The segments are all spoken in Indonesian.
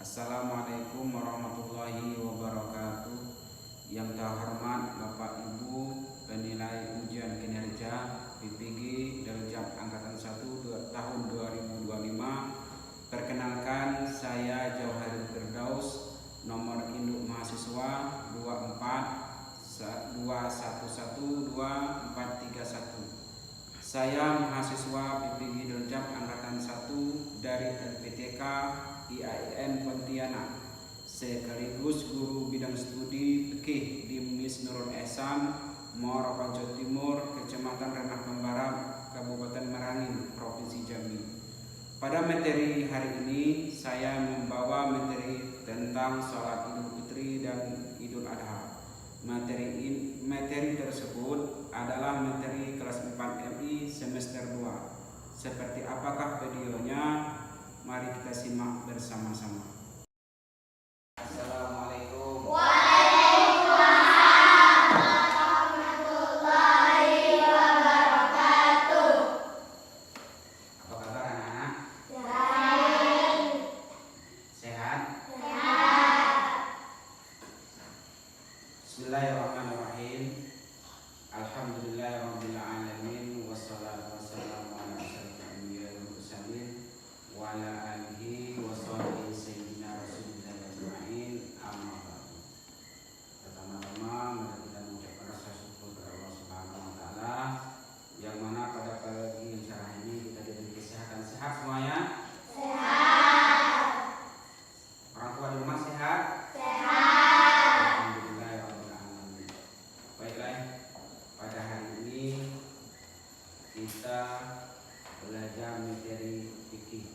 Assalamualaikum warahmatullahi wabarakatuh. Yang terhormat Bapak Ibu penilai ujian kinerja PPG Daljab Angkatan 1 tahun 2025. Perkenalkan, saya Jauharil Firdaus, nomor induk mahasiswa 24211241. Saya mahasiswa PPG Daljab Angkatan 1 dari LPTK IAIN Pontianak, sekaligus guru bidang studi fikih di Mis Nurul Ehsan, Muara Panco Timur, Kecamatan Renah Barat, Kabupaten Merangin, Provinsi Jambi. Pada materi hari ini saya membawa materi tentang sholat Idul Fitri dan Idul Adha. Materi tersebut adalah materi kelas 4 MI semester 2. Seperti apakah videonya? Mari kita simak bersama-sama. Assalamualaikum. Waalaikumsalam warahmatullahi wabarakatuh. Apa kabar anak-anak? Baik. Sehat? Sehat. Bismillahirrahmanirrahim. Alhamdulillahirabbil alamin, wassalatu wassalamu ala asyrofil anbiya'i wal mursalin wa ala alihi wa sahbihi sayyidina Rasulillah ajma'in, amma ba'du. Pertama-tama mari kita mengucapkan rasa syukur kepada Allah Subhanahu wa taala, yang mana pada pagi yang cerah ini kita diberi kesehatan. Sehat semuanya? Sehat. Orang tua di rumah sehat? Sehat. Alhamdulillahirabbil alamin. Baiklah, pada hari ini kita belajar materi fikih.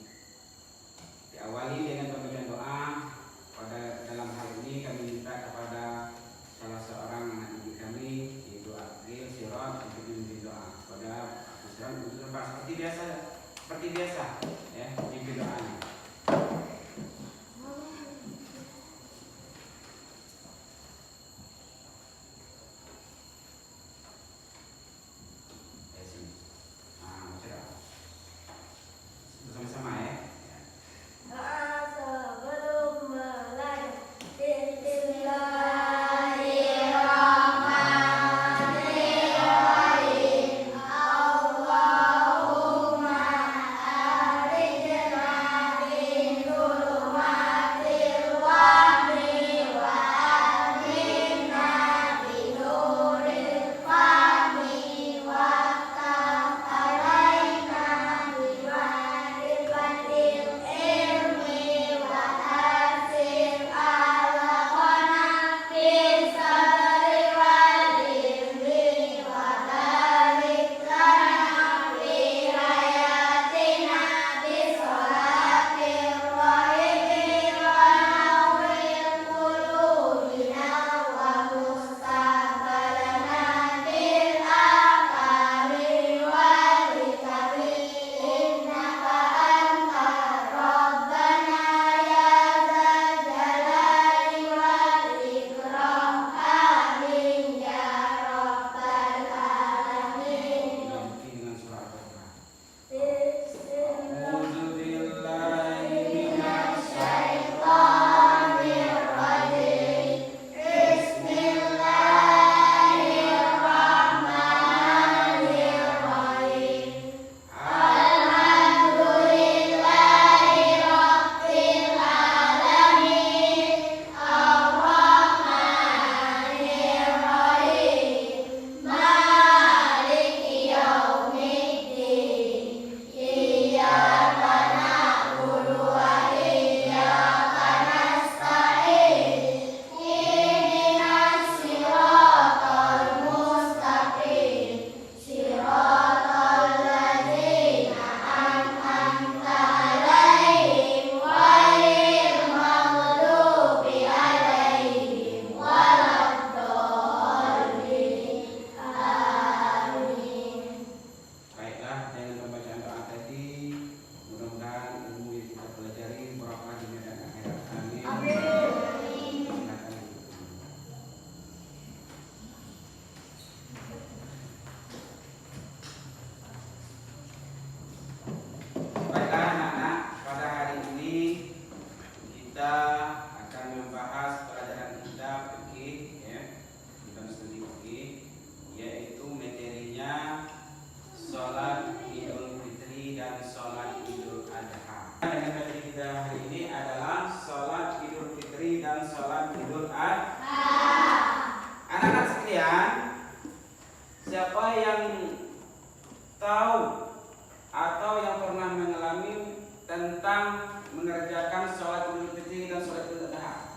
tentang mengerjakan sholat Idul Fitri dan sholat Idul Adha.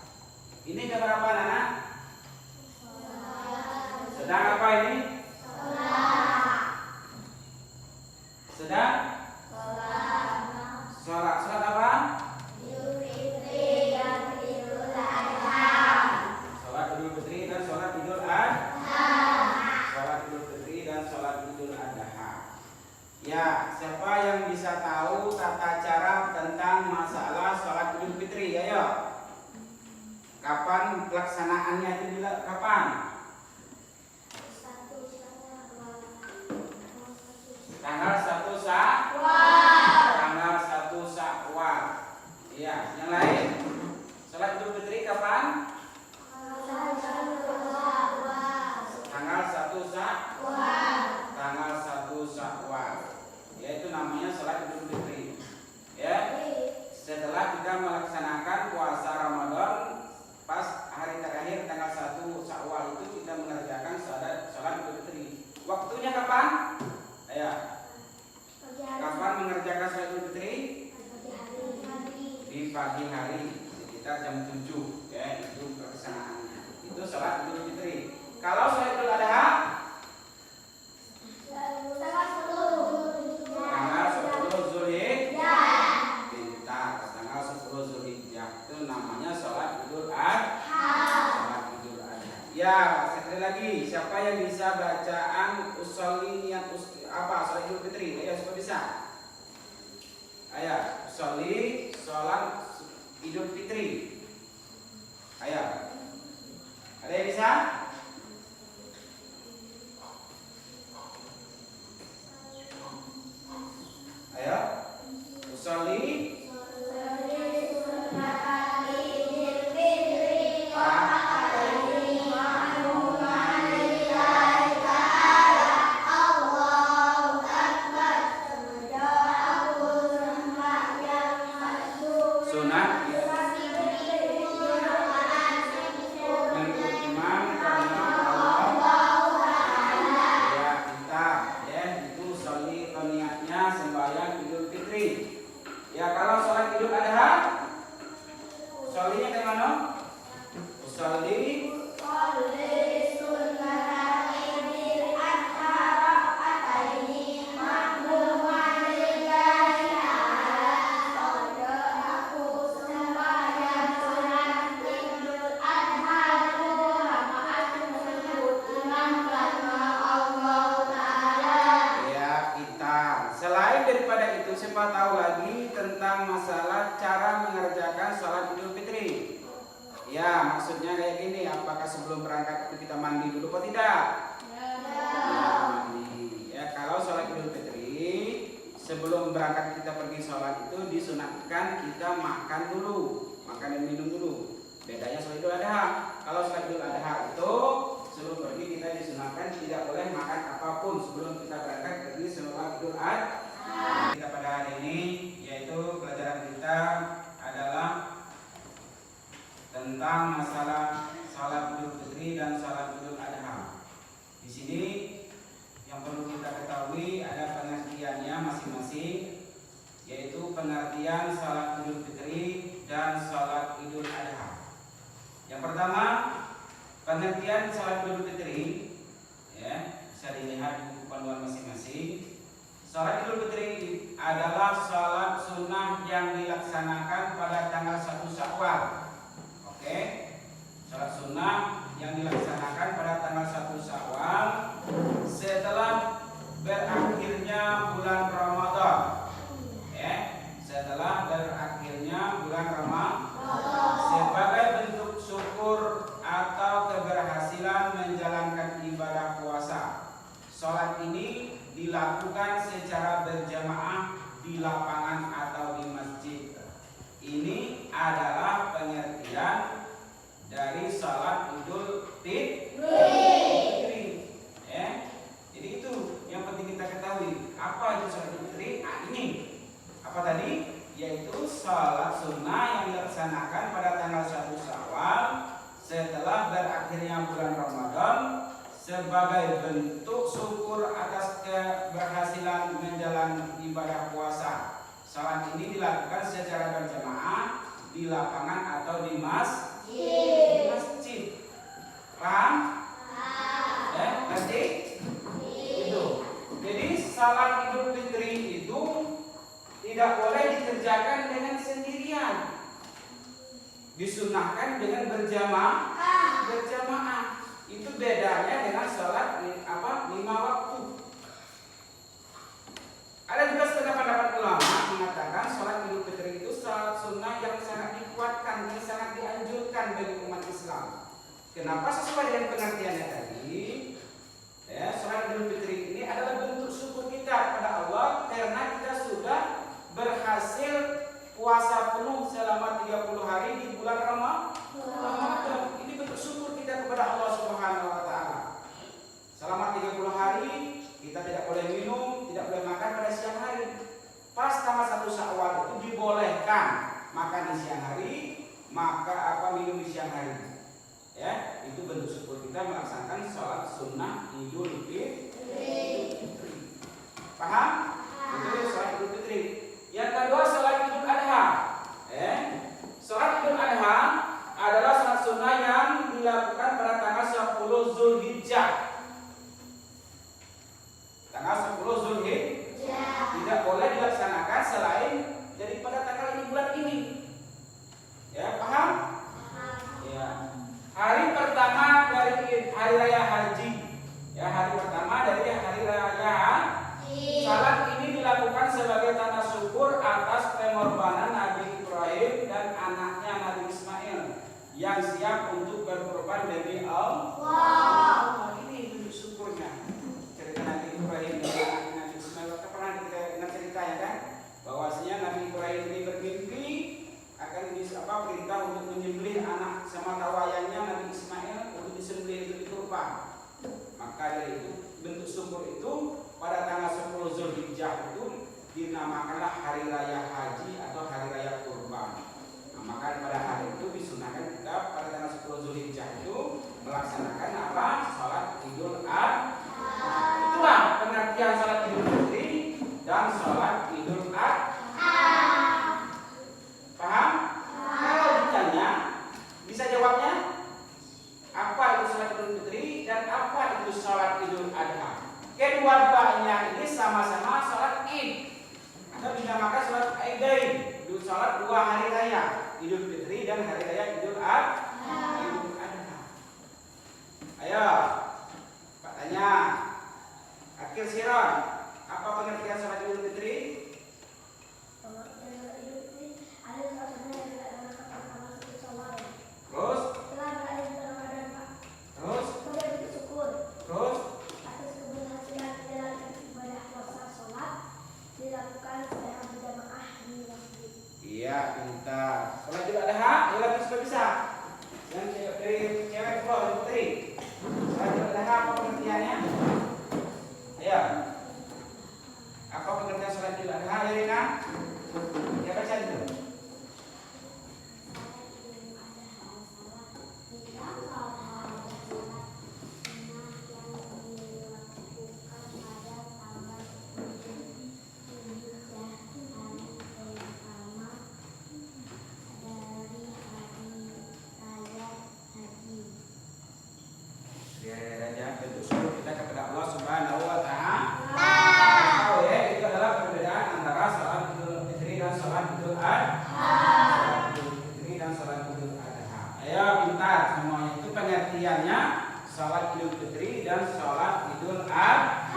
Ini gambar apa anak? Sedang apa ini? Sedang sholat. Sholat apa? Idul Fitri dan Idul Adha. Sholat Idul Fitri dan sholat Idul Adha. Sholat Idul Fitri dan sholat Idul Adha. Ya, siapa yang bisa tahu tata cara tentang masalah sholat Idul Fitri? Ayo. Kapan pelaksanaannya itu kapan? Tanggal 1 Syawal. Tanggal 1 Syawal. Iya, yang lain. Sholat Idul Fitri kapan? Tanggal 1 Syawal. Tanggal 1 Syawal. Yaitu namanya sholat Idul Fitri. Ya. Setelah kita melaksanakan puasa Ramadan, pas hari terakhir tanggal 1 Syawal itu kita mengerjakan sholat Idul Fitri. Waktunya kapan? Ayo. Kapan mengerjakan sholat Idul Fitri? Di pagi hari, sekitar jam 7. Ya, itu pelaksanaannya. Itu sholat Idul Fitri. Kalau sholat Idul Adha? Tanggal 10 Zulhijjah. Pintar, tanggal 10 Zulhijjah. Itu namanya sholat Idul Adha. Sholat Idul Adha. Ya, sekali lagi, siapa yang bisa bacaan usolli niat apa sholat Idul Fitri? Ayo, siapa bisa? Ayo, usolli sholat Idul Fitri. Ayo. Ada yang bisa? Ayo. Usolli sunat mengikut imam karena Allah. Ya, kita ya itu sholli niatnya sembahyang Idul Fitri. Ya, kalau sholat Idul Adha shollinya kayak mana? Sholli siapa tahu lagi tentang masalah cara mengerjakan sholat Idul Fitri. Ya, maksudnya kayak gini, apakah sebelum berangkat itu kita mandi dulu atau tidak? Ya, mandi. Ya, kalau sholat Idul Fitri sebelum berangkat kita pergi sholat itu disunatkan kita makan dulu, makan dan minum dulu. Bedanya sholat Idul Adha. Kalau sholat Idul Adha itu sebelum pergi kita disunatkan tidak boleh makan apapun sebelum kita berangkat pergi sholat Idul Adha. Kita pada hari ini yaitu pelajaran kita adalah tentang masalah salat Idul Fitri dan salat Idul Adha. Di sini yang perlu kita ketahui ada pengertiannya masing-masing, yaitu pengertian salat Idul Fitri dan salat Idul Adha. Yang pertama, pengertian salat Idul Fitri ya, bisa dilihat di buku panduan masing-masing. Salat Idul Fitri adalah salat sunnah yang dilaksanakan pada tanggal 1 Syawal. Oke. Salat sunnah yang dilaksanakan pada tanggal 1 Syawal setelah berakhirnya bulan Ramadan. Ya, setelah berakhirnya bulan Ramadan sebagai bentuk syukur atau keberhasilan menjalankan ibadah puasa. Salat ini dilakukan secara berjamaah di lapangan atau di masjid. Ini adalah pengertian dari salat Idul Fitri. Ya. Jadi itu yang penting kita ketahui. Apa itu salat Idul Fitri? Ini apa tadi? Yaitu salat sunnah yang dilaksanakan pada tanggal 1 Syawal setelah berakhirnya bulan Ramadan sebagai bentuk syukur atas keberhasilan menjalani ibadah puasa. Salat ini dilakukan secara berjamaah di lapangan atau di masjid. Paham? Ngerti? Itu. Jadi salat Idul Fitri itu tidak boleh dikerjakan dengan sendirian. Disunahkan dengan berjamaah. Itu bedanya dengan salat 5 waktu. Ada juga setengah pendapat ulama mengatakan salat Idul Fitri itu salat sunnah yang sangat dikuatkan, yang sangat dianjurkan bagi umat Islam. Kenapa? Sesuai dengan pengertiannya tadi, salat Idul Fitri ini adalah bentuk syukur kita kepada Allah karena kita sudah berhasil puasa penuh selama 30 hari di bulan Ramadan. Ini bentuk syukur kita kepada Allah Subhanahu wa taala. Selama 30 hari kita tidak boleh minum, tidak boleh makan pada siang hari. Pas tanggal 1 Syawal itu dibolehkan makan di siang hari, minum di siang hari. Ya, itu bentuk syukur kita melaksanakan sholat sunnah Idul Fitri. Paham? Itu sholat Idul Fitri. Yang kedua sholat Idul Adha. Sholat Idul Adha adalah sholat sunnah yang dilakukan pada tanggal 10 Zulhijjah. Tanggal 10 Zulhijjah tidak boleh dilaksanakan selain daripada tanggal ini, bulan ini. Ya, paham? Ya. Hari pertama dari hari raya haji. Ya, hari pertama dari hari raya haji. Salat ini dilakukan sebagai tanda syukur atas pengorbanan Nabi Ibrahim dan anaknya Nabi Ismail yang siap untuk berkorban demi Allah. Ini bentuk syukurnya. Cerita Nabi Ibrahim dan anaknya Nabi Ismail. Kita pernah dengar ceritanya kan? Bahwasanya Nabi Ibrahim ini bermimpi akan perintah untuk menyembelih anak sematawayangnya Nabi Ismail untuk disembelih itu di kurban. Maka dari itu bentuk syukur itu pada tanggal 10 Zulhijjah itu dinamakanlah hari raya haji atau hari raya kurban. Maka pada hari itu disunahkan kita pada tanggal 10 Zulhijjah itu melaksanakan Salat Idul Adha. Itulah pengertian salat Idul Fitri dan salat Idul Adha. Paham? Kalau ditanya, bisa jawabnya apa itu salat Idul Fitri dan apa itu salat Idul Adha. Kedua-duanya ini sama-sama salat Id atau dinamakan salat Aidain, salat 2 hari raya, Idul Fitri dan hari raya Idul Adha. Ayo, Pak tanya. Akhir Siron, apa pengertian salat Idul Fitri? Terus atas keberhasilan menjalankan ibadah puasa sholat dilakukan secara berjamaah di masjid. Iya, pintar. Salat Idul Adha, ya lagi sudah bisa. Yang dari cewek Ibu Putri. Salat Idul Adha apa pengertiannya? Ayo. Apa pengertian salat Idul Adha, ya Rina? Ya baca itu. Salat Idul Fitri dan salat Idul Adha.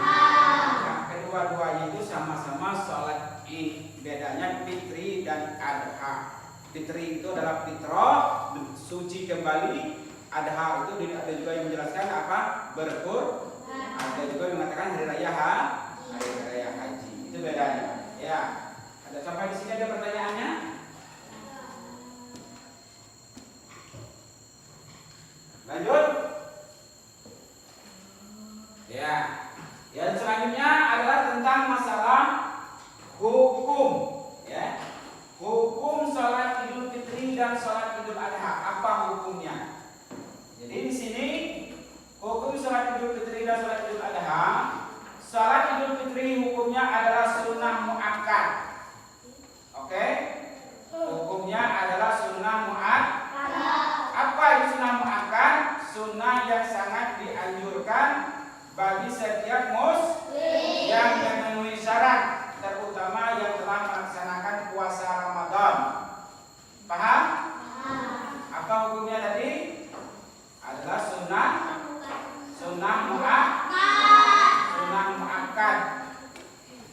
Kedua-duanya itu sama-sama salat Id. Bedanya Fitri dan Adha. Fitri itu adalah fitrah, suci kembali. Adha itu ada juga yang menjelaskan apa? Berkur. Ada juga yang mengatakan hari raya haji. Itu bedanya. Ya. Ada sampai di sini ada pertanyaannya? Lanjut. Ya. Yang selanjutnya adalah tentang masalah hukum, ya. Hukum salat Idul Fitri dan salat Idul Adha, apa hukumnya? Jadi di sini hukum salat Idul Fitri dan salat Idul Adha. Salat Idul Fitri hukumnya adalah sunnah muakkad. diwajibkan bagi setiap muslim yang memenuhi syarat, terutama yang telah melaksanakan puasa Ramadan. Paham? Apa hukumnya tadi? Adalah sunnah muakkad.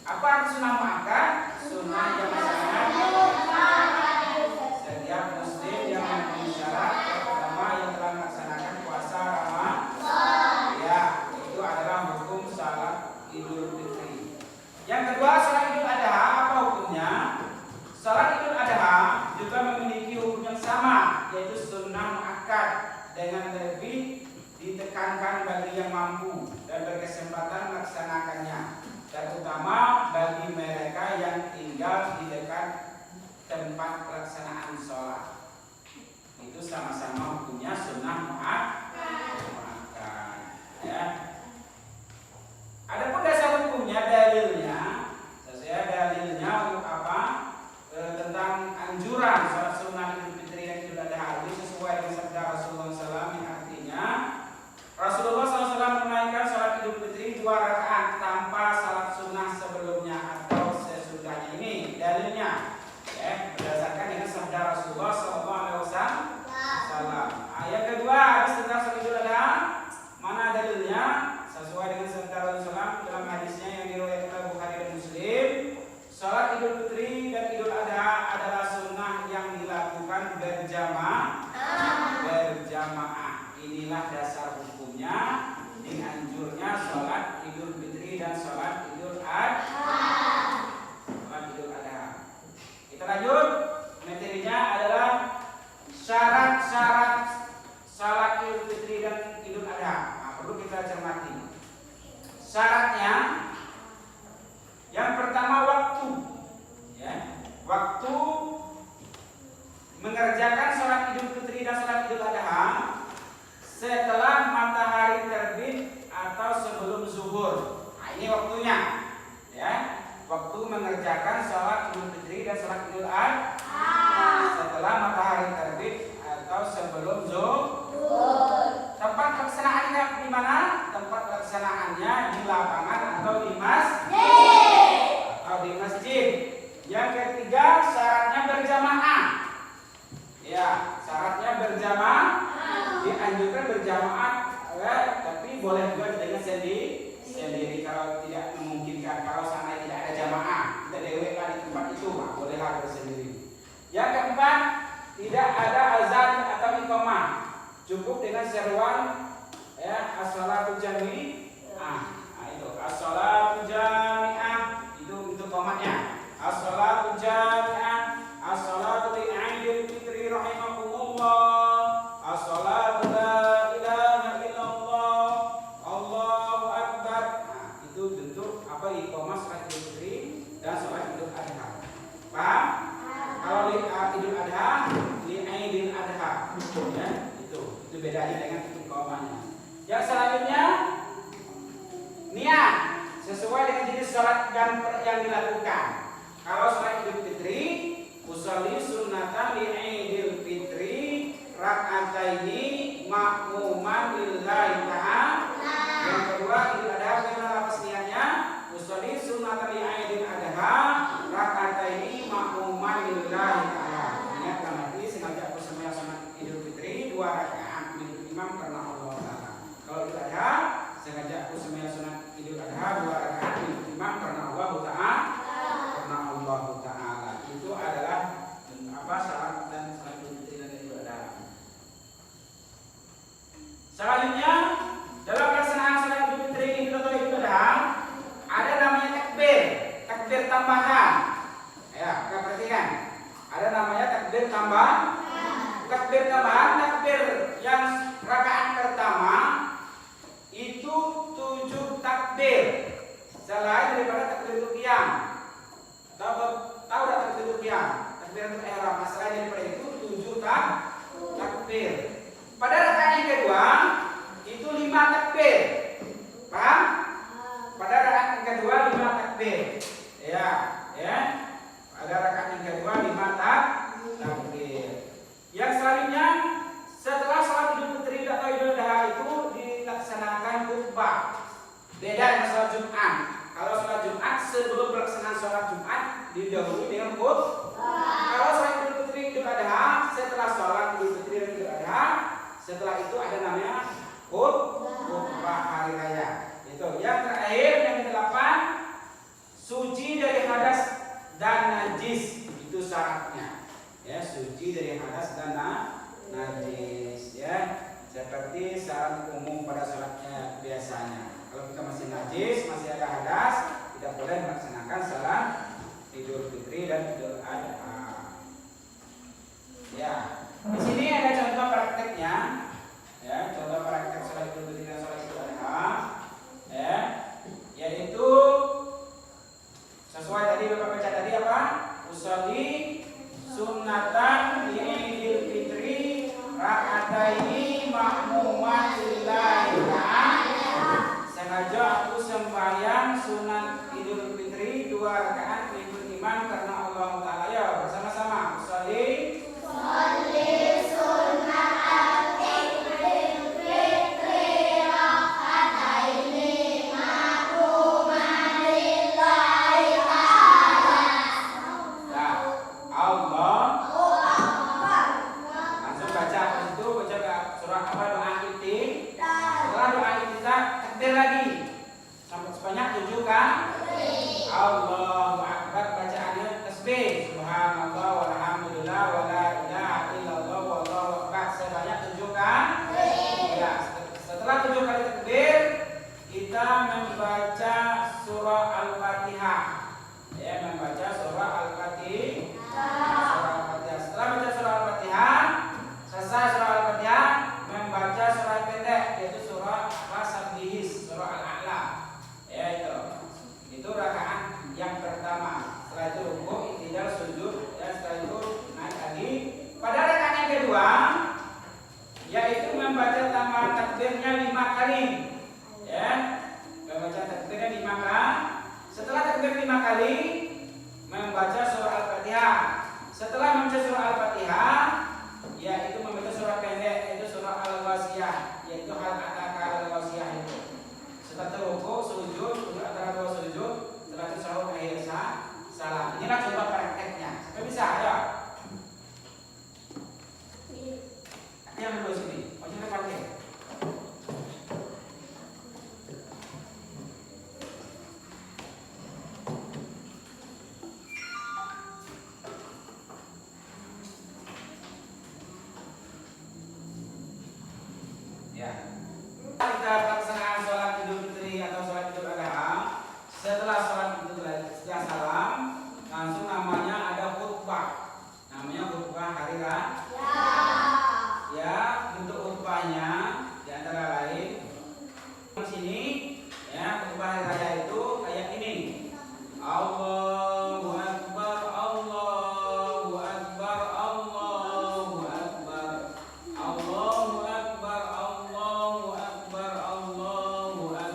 Apa arti sunnah muakkad? Sunnah yang sangat setiap muslim yang memenuhi syarat, terutama yang telah melaksanakan puasa Ramadan. Ya, itu adalah hukum salat Idul Fitri. Yang kedua, salat Idul Adha, apa hukumnya? Salat Idul Adha juga memiliki hukum yang sama, yaitu sunnah muakkad, dengan lebih ditekankan bagi yang mampu dan berkesempatan melaksanakannya, terutama bagi mereka yang tinggal di dekat tempat pelaksanaan sholat. Itu sama-sama hukumnya sunnah muakkad. Ya. Adapun dasar hukumnya, dalilnya untuk apa? Tentang anjuran sholat sunnah Idul Fitri dan Idul Adha ini sesuai dengan sabda Rasulullah SAW, yang artinya Rasulullah SAW menunaikan sholat Idul Fitri 2 rakaat tanpa sholat sunnah sebelumnya atau sesudahnya. Ini dalilnya, ya, berdasarkan dengan sabda Rasulullah SAW. Yang kedua, hadis tentang sholat Idul Adha, mana dalilnya? Sesuai dengan sabda Rasulullah SAW dalam hadisnya yang diriwayatkan Bukhari dan Muslim. Sholat Idul Fitri dan Idul Adha adalah sunnah yang dilakukan berjamaah. Inilah dasar hukumnya, dianjurnya sholat Idul Fitri dan sholat Idul Adha. Kita lanjut. Materinya adalah syarat-syarat sholat Idul Fitri dan Idul Adha. Nah, perlu kita cermati. Syaratnya, yang pertama waktu, ya, waktu mengerjakan sholat Idul Fitri dan sholat Idul Adha setelah matahari terbit atau sebelum zuhur. Nah, ini waktunya, ya, waktu mengerjakan sholat Idul Fitri dan sholat Idul Adha setelah matahari terbit atau sebelum zuhur. Tempat pelaksanaannya di mana? Tempat pelaksanaannya di lapangan atau di masjid. Yang ketiga, syaratnya berjamaah. Ya, syaratnya berjamaah. Dianjurkan berjamaah, tapi boleh juga dengan sendiri kalau tidak memungkinkan. Kalau sana tidak ada jamaah, kita dewek di tempat itu, bolehlah bersendiri. Yang keempat, tidak ada azan atau iqamah, cukup dengan seruan, ya, as-shalatu jami'ah. Itu as-shalatu jami'ah, itu komatnya. As-shalatu jami'ah, as-shalatu li'idil fitri rahimakumullah, as-shalatu la ilaha illallah, Allahu akbar. Nah, itu bentuk apa? Iqamah salat Idul Fitri dan salat Idul Adha. Paham? Kalau Idul Adha, li'idil adha, ya, itu bedanya dengan iqamahnya. Yang selanjutnya, niat sesuai dengan jenis salat dan yang dilakukan. Kalau salat Idul Fitri, usolli sunnatan li'idil fitri rak'ataini ma'muman lillahi ta'ala. Yang kedua, Idul Adha, bagaimana lafaz niatnya? Usolli sunnatan li'idil adha rak'ataini ma'muman lillahi ta'ala. Niat dalam hati, sengaja aku sembahyang salat Idul Fitri 2 rakaat mengikuti imam karena Allah Ta'ala. Kalau Idul Adha, sengaja aku sembahyang salat Idul Adha 2 rakaat mengikuti imam karena Allah Ta'ala. Itu adalah apa? Syarat dan salat Idul Fitri dan Idul Adha. Selanjutnya, dalam pelaksanaan salat Idul Fitri atau Idul Adha ada namanya takbir tambahan. Ya, kita perhatikan. Ada namanya takbir tambahan. Takbir yang rakaat pertama itu 7 takbir. Selain daripada takbir untuk qiyam. Tahu tak takbir untuk qiyam? Takbir untuk ihram. Selain daripada itu 7 takbir. Pada rakaat yang kedua itu 5 takbir. Paham? Pada rakaat yang kedua 5 takbir. Ya. Pada rakaat yang kedua 5 takbir. Yang selanjutnya, setelah sholat Idul Fitri atau Idul Adha itu dilaksanakan syaratnya. Ya, suci dari hadas dan najis ya. Seperti syarat umum pada salatnya biasanya. Kalau kita masih najis, masih ada hadas, tidak boleh melaksanakan salat Idul Fitri dan Idul Adha. Ya, di sini ada contoh prakteknya. Ya, contoh praktek salat Idul Fitri dan salat Idul Adha. Ya, yaitu sesuai tadi Bapak baca tadi apa? Usolli sunnatan di Idul Fitri raka'ataini ma'muman lillahi ta'ala. Sengaja aku sembahyang sunat Idul Fitri 2 rakaat mengikut imam karena Allah Ta'ala. Ya, bersama-sama usolli sunnatan Idul Fitri raka'ataini ma'muman lillahi ta'ala. ya, Allah. Langsung baca itu baca surah apa doa inti. Setelah doa inti takbir lagi sampai sebanyak 7 kan? Allahu Akbar, bacaannya tasbih subhanallah walhamdulillah wala ilaha illallah wallahu akbar sebanyak 7 kan? Ya, setelah 7 kali takbir kita membaca surah Al-Fatihah. Ya, membaca surah Al-Fatihah. Setelah baca surah Al-Fatihah, selesai surah Al-Fatihah, membaca surah pendek yaitu surah As-Sabbihis, surah Al-A'la. Ya, itu rakaat yang pertama. Setelah itu rukuk, i'tidal, sujud, ya, setelah itu naik lagi. Pada rakaat yang kedua, yaitu membaca tambahan takbirnya 5 kali. Ya, membaca takbirnya 5 kali. Setelah takbir 5 kali, membaca surah Al-Fatihah. Setelah membaca surah Al-Fatihah, yaitu membaca surah pendek yaitu surah Al-Ghasyiyah, yaitu hal ataka Al-Ghasyiyah itu. Setelah itu rukuk, sujud, antara 2 sujud, setelah itu sahur akhir salam. Inilah contoh prakteknya. Sampai bisa ya? Yang dulu sini. Oh, kita pakai. Ya. Kita pelaksanaan sholat Idul Fitri atau sholat Idul Adha. Setelah sholat setelah salam, langsung namanya ada khutbah. Namanya khutbah hari raya. Ya, bentuk khutbahnya di antara lain di sini ya, khutbah hari raya itu kayak ini. Allahu Akbar, Allahu Akbar, Allahu Akbar, Allahu Akbar, Allahu Akbar, Allahu Akbar,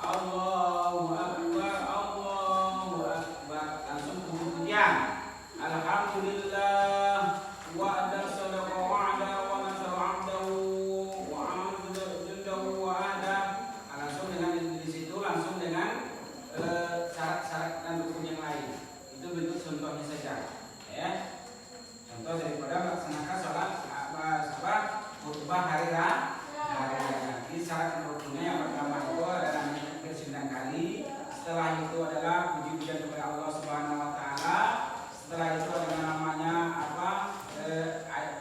Allahu Akbar, Allahu Akbar. Langsung kemudian Alhamdulillah wa'ada sadaqa wa'ada wa nasara 'abdahu wa 'adda jundahu wa ahda. Langsung dengan di situ langsung dengan syarat-syarat dan rukun yang lain. Itu bentuk contohnya saja. Ya. Contoh daripada melaksanakan sholat khutbah hari raya. Jadi syarat dan rukunnya yang pertama itu adalah takbir 9 kali. Setelah itu adalah puji-pujian kepada Allah Subhanahu wa taala. Setelah itu adalah namanya apa?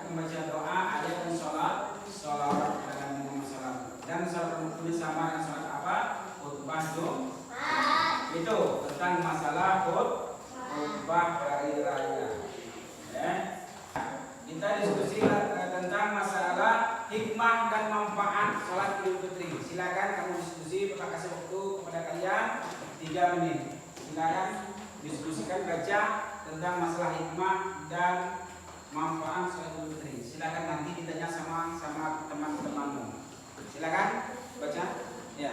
Membaca doa, ayat dan sholawat kepada Muhammad SAW. Dan sholat rukun sama dengan sholat apa? Khutbah itu tentang masalah khutbah hari raya. Ya. Kita diskusi tentang masalah hikmah dan manfaat sholat Idul Fitri. Silakan kamu diskusi, Bapak kasih waktu kepada kalian 3 menit. Silakan diskusikan, baca tentang masalah hikmah dan manfaat sholat Idul Fitri. Silakan nanti ditanya sama teman-temanmu. Silakan baca. Ya.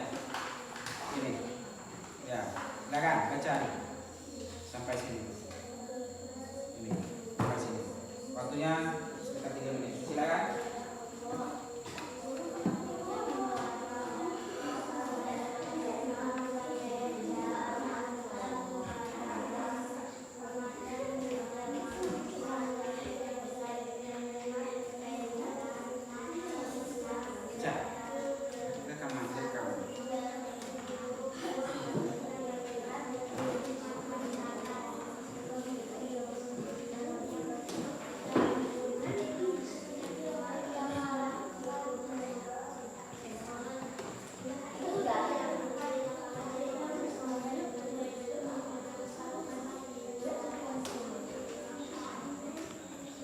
Ini. Ya. Silakan baca nih. Sampai sini. Ini. Sampai sini. Waktunya sekitar 3 menit. Silakan.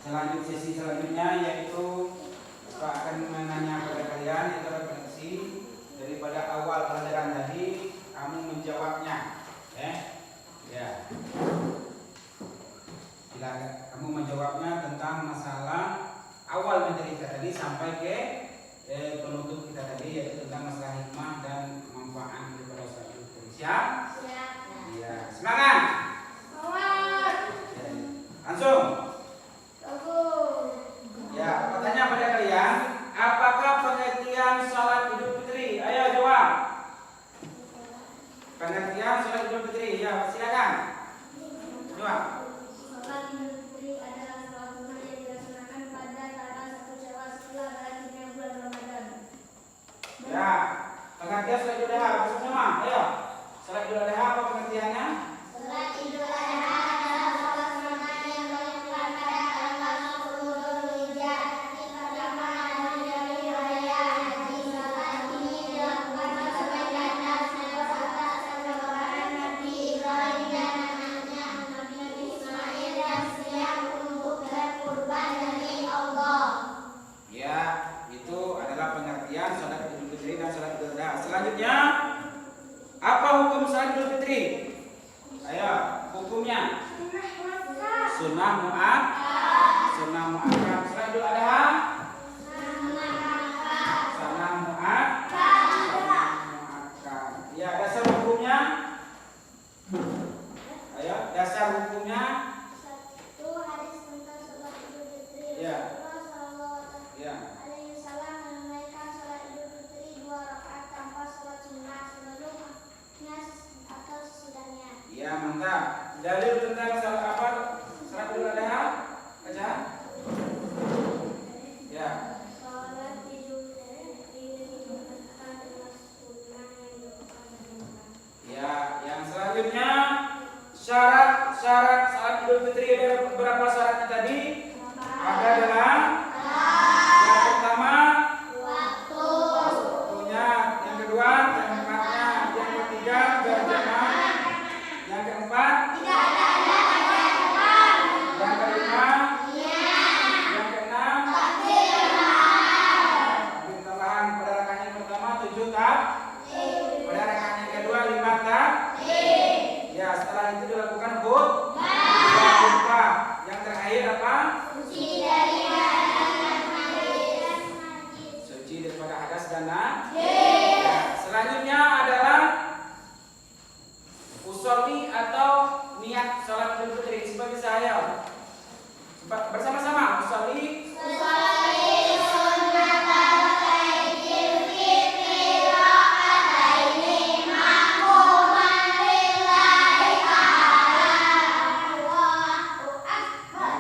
Sesi selanjutnya yaitu Pak akan menanya kepada kalian yaitu referensi daripada awal pelajaran tadi, kamu menjawabnya, ya. Silakan kamu menjawabnya tentang masalah awal materi kita tadi sampai ke penutup kita tadi yaitu tentang masalah hikmah dan manfaat daripada sholat Idul Fitri. Siap? Siap. Iya. Semangat. Semangat. Langsung. Ya, pertanyaan pada kalian, apakah pengertian sholat Idul Fitri? Ayo jawab. Pengertian sholat Idul Fitri, ya silakan. Jawab. Sholat Idul Fitri adalah sholat sunnah yang dilaksanakan pada tanggal 1 Syawal setelah berakhirnya bulan Ramadan. Ya, pengertian sholat Idul Adha bersama. Ayo, sholat Idul Adha apa pengertiannya? Sholat Idul Adha adalah sholat sunnah yang dilakukan pada tanggal 10 Dzulhijjah pertama dari raya haji. Sholat ini dilakukan sebagai tanda atas kesabaran Nabi Ibrahim dan anaknya Nabi Ismail yang siap untuk berkurban demi Allah. Ya, itu adalah pengertian sholat Idul Fitri dan sholat Idul Adha. Selanjutnya, apa hukum sholat Idul Fitri? Ayo, hukumnya. Sunnah mu'akkad. Sunnah mu'akkad. Sholat Idul Adha. Sunnah mu'akkad. Ya, dasar hukumnya. Ayo, dasar hukumnya. Satu hadis tentang sholat Idul Fitri. Ya. Rasulullah Ya. SAW menunaikan sholat Idul Fitri 2 rakaat tanpa sholat sunnah sebelumnya atau sesudahnya. Ya, mantap. Dalil tentang sholat apa? Sholat Idul Adha. Baca. Ya. Sholat Idul Fitri adalah sunnah yang dilakukan bersama. Ya, yang selanjutnya syarat sholat Idul Fitri ada berapa syaratnya tadi? Ada adalah yang pertama waktunya, yang kedua tempatnya, yang ketiga berjamaah, yang keempat yang kelima, yang keenam tambahan pada rakaat yang pertama 7 pada rakaat yang kedua 5 ya, setelah itu dilakukan khutbah. Yang terakhir apa? Suci daripada hadas dan najis. Selanjutnya adalah usolli atau niat sholat Idul Fitri seperti saya. Bersama-sama usolli.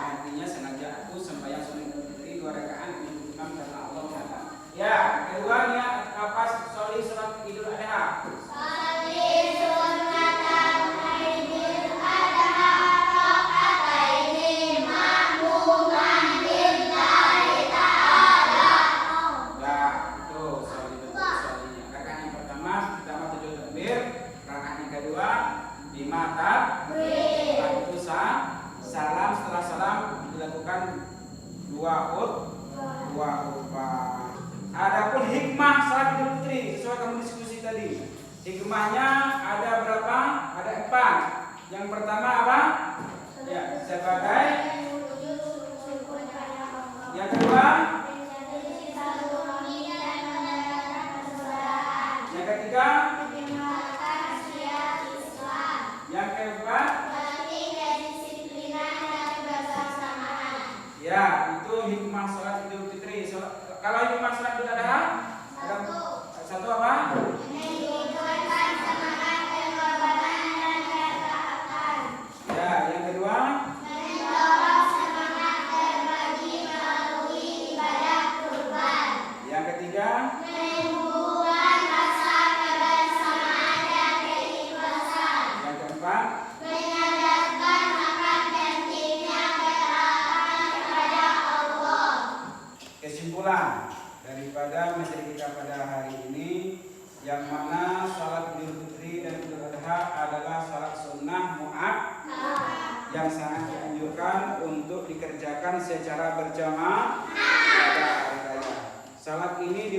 Artinya sengaja aku sembahyang sholat Idul Fitri 2 rakaat untuk imam karena Allah Ta'ala. Ya, kedua niat apa usolli sholat Idul Adha. Salam, setelah salam dilakukan dua khutbah. Adapun hikmah sholat Idul Fitri sesuai kamu diskusi tadi. Hikmahnya ada berapa? Ada 4. Yang pertama apa? Ya, sebagai. Yang kedua? Yang ketiga? Yang keempat? Ya, itu hikmah sholat Idul Fitri. Kalau hikmah sholat Idul Adha, ada satu apa? Ya, yang kedua? Yang ketiga? Yang keempat? Kesimpulan daripada materi kita pada hari ini, yang mana sholat Idul Fitri dan Idul Adha adalah sholat sunnah mu'akkad yang sangat dianjurkan untuk dikerjakan dilaksanakan secara berjamaah pada hari raya. Salat ini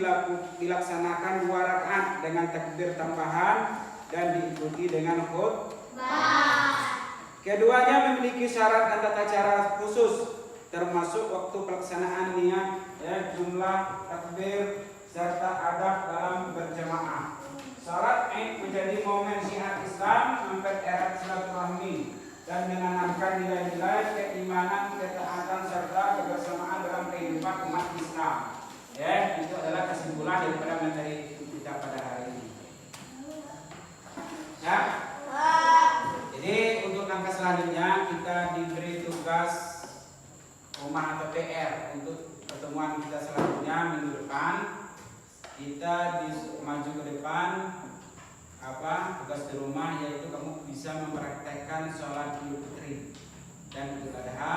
dilaksanakan 2 rakaat dengan takbir tambahan dan diikuti dengan khutbah. Keduanya memiliki syarat dan tata cara khusus, termasuk waktu pelaksanaan niat, jumlah takbir serta adab dalam berjamaah. Salat Id menjadi momen syiar Islam, mempererat silaturahmi dan menanamkan nilai-nilai keimanan, ketaatan serta kebersamaan dalam kehidupan umat Islam. Itu adalah kesimpulan daripada materi kita pada hari ini. Jadi untuk langkah selanjutnya kita diberi tugas rumah atau PR untuk pertemuan kita selanjutnya minggu depan. Kita maju ke depan tugas di rumah, yaitu kamu bisa mempraktekkan sholat Idul Fitri dan Idul Adha